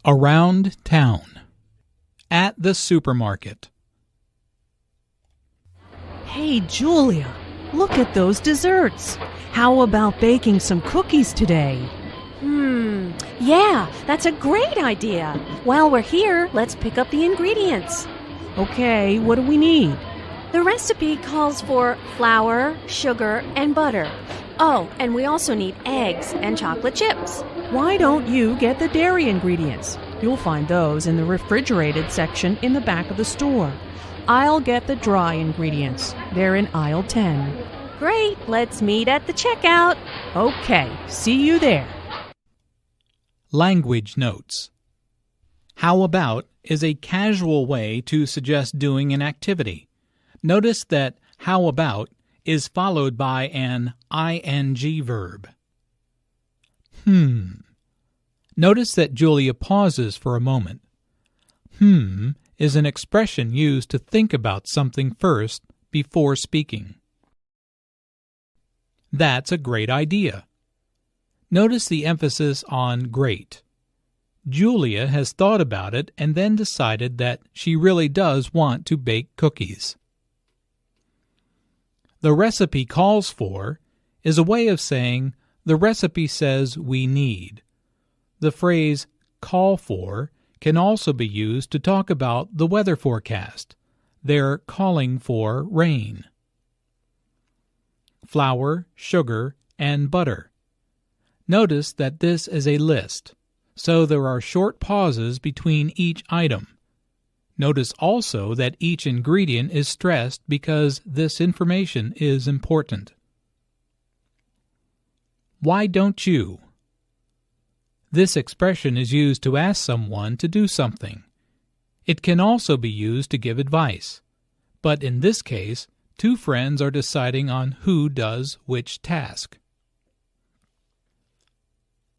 Around town. At the supermarket. Hey, Julia, look at those desserts. How about baking some cookies today? Yeah, that's a great idea. While we're here, let's pick up the ingredients. Okay, what do we need? The recipe calls for flour, sugar, and butter. Oh, and we also need eggs and chocolate chips. Why don't you get the dairy ingredients? You'll find those in the refrigerated section in the back of the store. I'll get the dry ingredients. They're in aisle 10. Great, let's meet at the checkout. Okay, see you there. Language notes. How about is a casual way to suggest doing an activity. Notice that how about is followed by an ing verb. Notice that Julia pauses for a moment. Is an expression used to think about something first before speaking. That's a great idea. Notice the emphasis on great. Julia has thought about it and then decided that she really does want to bake cookies. The recipe calls for is a way of saying the recipe says we need. The phrase call for can also be used to talk about the weather forecast. They're calling for rain. Flour, sugar, and butter. Notice that this is a list, so there are short pauses between each item. Notice also that each ingredient is stressed because this information is important. Why don't you? This expression is used to ask someone to do something. It can also be used to give advice, but in this case, two friends are deciding on who does which task.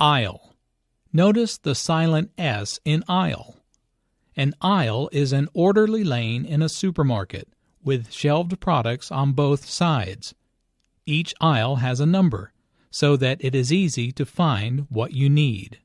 Aisle. Notice the silent S in aisle. An aisle is an orderly lane in a supermarket with shelved products on both sides. Each aisle has a number so that it is easy to find what you need.